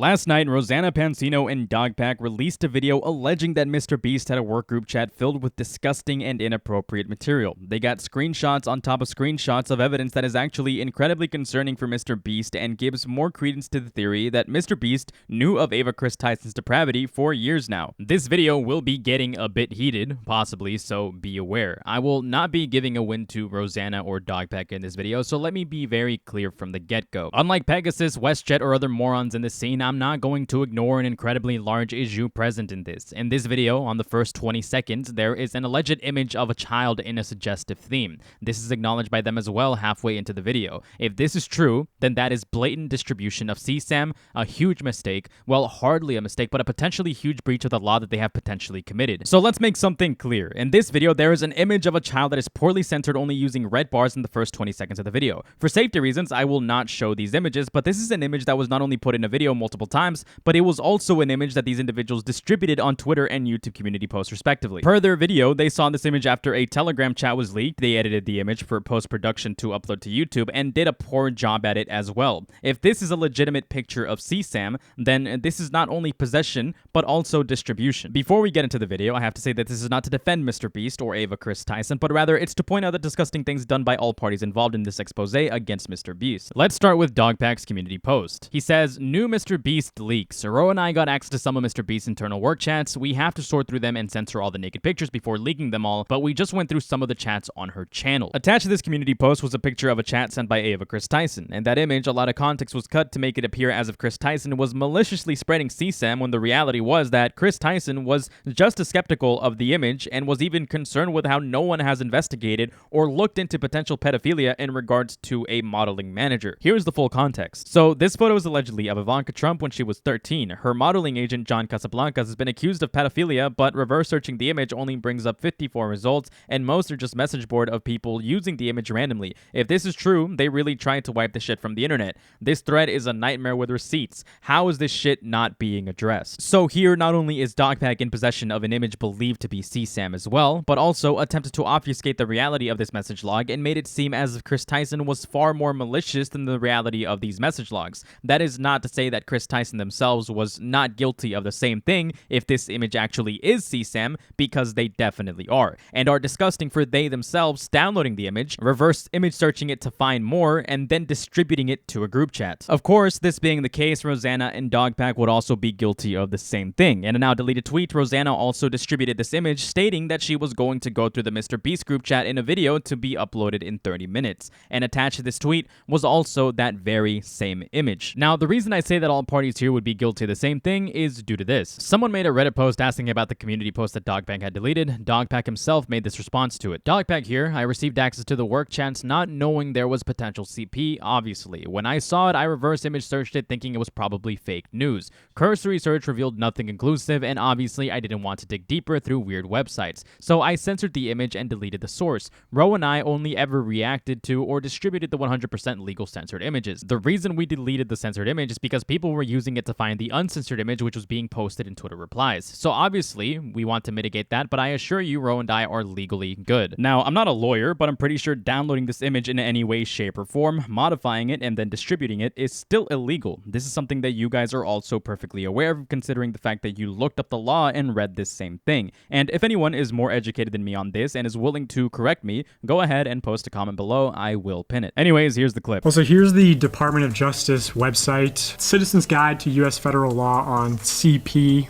Last night, Rosanna, Pansino, and DogPack released a video alleging that Mr. Beast had a work group chat filled with disgusting and inappropriate material. They got screenshots on top of screenshots of evidence that is actually incredibly concerning for Mr. Beast and gives more credence to the theory that Mr. Beast knew of Ava Kris Tyson's depravity for years now. This video will be getting a bit heated, possibly, so be aware. I will not be giving a win to Rosanna or DogPack in this video, so let me be very clear from the get-go. Unlike Pegasus, WestJet, or other morons in the scene, I'm not going to ignore an incredibly large issue present in this. In this video, on the first 20 seconds, there is an alleged image of a child in a suggestive theme. This is acknowledged by them as well halfway into the video. If this is true, then that is blatant distribution of CSAM, a huge mistake, well, hardly a mistake, but a potentially huge breach of the law that they have potentially committed. So let's make something clear. In this video, there is an image of a child that is poorly censored, only using red bars in the first 20 seconds of the video. For safety reasons, I will not show these images, but this is an image that was not only put in a video multiple times, but it was also an image that these individuals distributed on Twitter and YouTube community posts respectively. Per their video, they saw this image after a Telegram chat was leaked. They edited the image for post-production to upload to YouTube and did a poor job at it as well. If this is a legitimate picture of CSAM, then this is not only possession, but also distribution. Before we get into the video, I have to say that this is not to defend Mr. Beast or Ava Kris Tyson, but rather it's to point out the disgusting things done by all parties involved in this expose against Mr. Beast. Let's start with DogPack's community post. He says, "New Mr. Beast leaks. Ro and I got access to some of Mr. Beast's internal work chats. We have to sort through them and censor all the naked pictures before leaking them all, but we just went through some of the chats on her channel." Attached to this community post was a picture of a chat sent by Ava Kris Tyson. In that image, a lot of context was cut to make it appear as if Kris Tyson was maliciously spreading CSAM, when the reality was that Kris Tyson was just as skeptical of the image and was even concerned with how no one has investigated or looked into potential pedophilia in regards to a modeling manager. Here's the full context. So this photo is allegedly of Ivanka Trump when she was 13. Her modeling agent, John Casablancas, has been accused of pedophilia, but reverse searching the image only brings up 54 results, and most are just message board of people using the image randomly. If this is true, they really tried to wipe the shit from the internet. This thread is a nightmare with receipts. How is this shit not being addressed? So here, not only is DogPack in possession of an image believed to be CSAM as well, but also attempted to obfuscate the reality of this message log and made it seem as if Kris Tyson was far more malicious than the reality of these message logs. That is not to say that Kris Tyson themselves was not guilty of the same thing if this image actually is CSAM, because they definitely are, and are disgusting for they themselves downloading the image, reverse image searching it to find more, and then distributing it to a group chat. Of course, this being the case, Rosanna and DogPack would also be guilty of the same thing. In a now deleted tweet, Rosanna also distributed this image, stating that she was going to go through the Mr. Beast group chat in a video to be uploaded in 30 minutes. And attached to this tweet was also that very same image. Now, the reason I say that all parties here would be guilty of the same thing is due to this. Someone made a Reddit post asking about the community post that DogPack had deleted. DogPack himself made this response to it. "DogPack here. I received access to the work chats not knowing there was potential CP, obviously. When I saw it, I reverse image searched it thinking it was probably fake news. Cursory search revealed nothing conclusive, and obviously I didn't want to dig deeper through weird websites. So I censored the image and deleted the source. Ro and I only ever reacted to or distributed the 100% legal censored images. The reason we deleted the censored image is because people were using it to find the uncensored image which was being posted in Twitter replies. So obviously, we want to mitigate that, but I assure you Ro and I are legally good." Now, I'm not a lawyer, but I'm pretty sure downloading this image in any way, shape, or form, modifying it, and then distributing it is still illegal. This is something that you guys are also perfectly aware of, considering the fact that you looked up the law and read this same thing. And if anyone is more educated than me on this and is willing to correct me, go ahead and post a comment below. I will pin it. Anyways, here's the clip. Also, here's the Department of Justice website, Citizen's Guide to U.S. Federal Law on CP.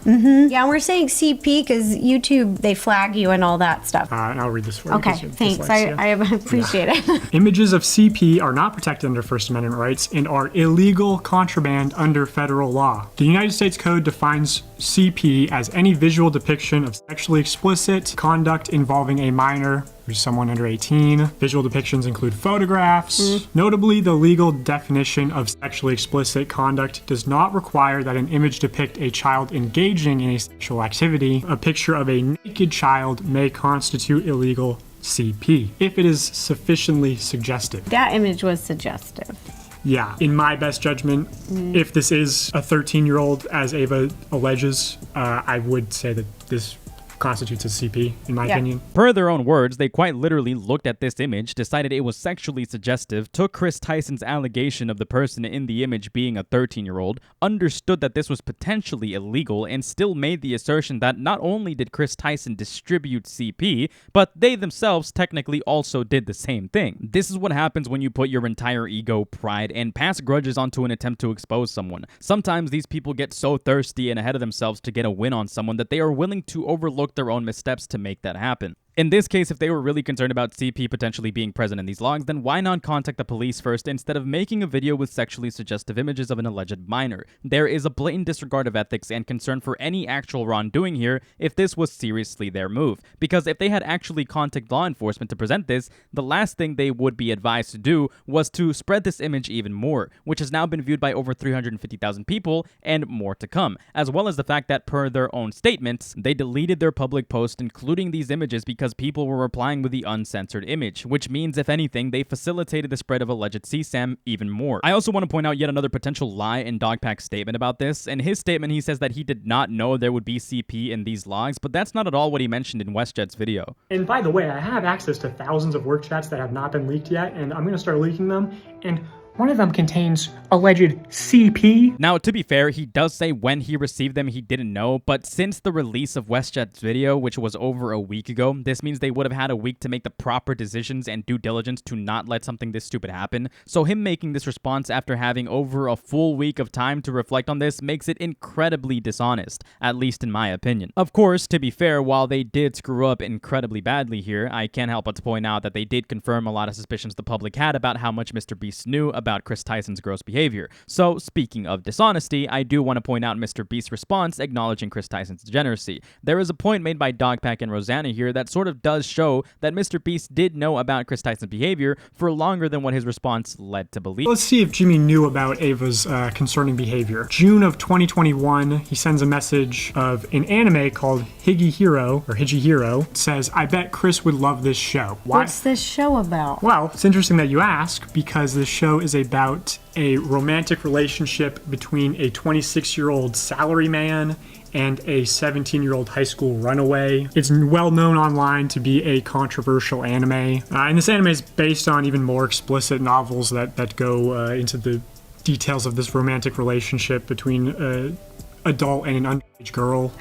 Yeah, we're saying CP because YouTube, they flag you and all that stuff. And I'll read this for you. Okay, thanks. I appreciate it. Images of CP are not protected under First Amendment rights and are illegal contraband under federal law. The United States Code defines CP as any visual depiction of sexually explicit conduct involving a minor or someone under 18. Visual depictions include photographs. Notably, the legal definition of sexually explicit conduct does not require that an image depict a child engaging in a sexual activity. A picture of a naked child may constitute illegal CP if it is sufficiently suggestive. That image was suggestive. Yeah, in my best judgment, if this is a 13-year-old, as Ava alleges, I would say that this constitutes a CP, in my opinion. Per their own words, they quite literally looked at this image, decided it was sexually suggestive, took Kris Tyson's allegation of the person in the image being a 13-year-old, understood that this was potentially illegal, and still made the assertion that not only did Kris Tyson distribute CP, but they themselves technically also did the same thing. This is what happens when you put your entire ego, pride, and past grudges onto an attempt to expose someone. Sometimes these people get so thirsty and ahead of themselves to get a win on someone that they are willing to overlook their own missteps to make that happen. In this case, if they were really concerned about CP potentially being present in these logs, then why not contact the police first instead of making a video with sexually suggestive images of an alleged minor? There is a blatant disregard of ethics and concern for any actual wrongdoing here if this was seriously their move. Because if they had actually contacted law enforcement to present this, the last thing they would be advised to do was to spread this image even more, which has now been viewed by over 350,000 people and more to come, as well as the fact that per their own statements, they deleted their public post including these images because people were replying with the uncensored image, which means, if anything, they facilitated the spread of alleged CSAM even more. I also want to point out yet another potential lie in DogPack's statement about this. In his statement, he says that he did not know there would be CP in these logs, but that's not at all what he mentioned in WestJet's video. And by the way, I have access to thousands of work chats that have not been leaked yet, and I'm going to start leaking them, and one of them contains alleged CP. Now, to be fair, he does say when he received them he didn't know, but since the release of WestJet's video, which was over a week ago, this means they would have had a week to make the proper decisions and due diligence to not let something this stupid happen. So him making this response after having over a full week of time to reflect on this makes it incredibly dishonest, at least in my opinion. Of course, to be fair, while they did screw up incredibly badly here, I can't help but to point out that they did confirm a lot of suspicions the public had about how much Mr. Beast knew about Kris Tyson's gross behavior. So, speaking of dishonesty, I do want to point out Mr. Beast's response acknowledging Kris Tyson's degeneracy. There is a point made by DogPack and Rosanna here that sort of does show that Mr. Beast did know about Kris Tyson's behavior for longer than what his response led to believe. Let's see if Jimmy knew about Ava's concerning behavior. June of 2021, he sends a message of an anime called Higihiro. It says, "I bet Kris would love this show." Why? What's this show about? Well, it's interesting that you ask, because this show is about a romantic relationship between a 26-year-old salaryman and a 17-year-old high school runaway. It's well known online to be a controversial anime. And this anime is based on even more explicit novels that go into the details of this romantic relationship between an adult and an underage girl.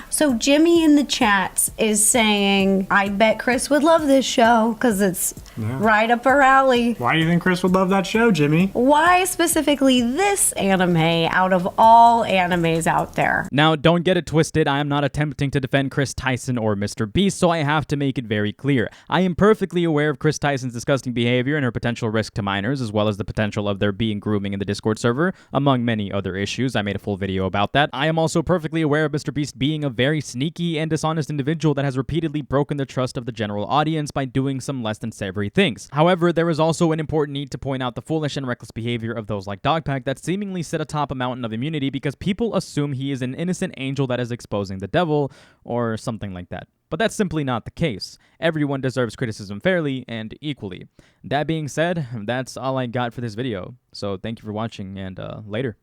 So Jimmy in the chats is saying, I bet Kris would love this show because it's right up her alley. Why do you think Kris would love that show, Jimmy? Why specifically this anime out of all animes out there? Now, don't get it twisted. I am not attempting to defend Kris Tyson or Mr. Beast, so I have to make it very clear. I am perfectly aware of Kris Tyson's disgusting behavior and her potential risk to minors, as well as the potential of there being grooming in the Discord server, among many other issues. I made a full video about that. I am also perfectly aware of Mr. Beast being a very sneaky and dishonest individual that has repeatedly broken the trust of the general audience by doing some less than savory things. However, there is also an important need to point out the foolish and reckless behavior of those like DogPack that seemingly sit atop a mountain of immunity because people assume he is an innocent angel that is exposing the devil, or something like that. But that's simply not the case. Everyone deserves criticism fairly and equally. That being said, that's all I got for this video. So thank you for watching, and later.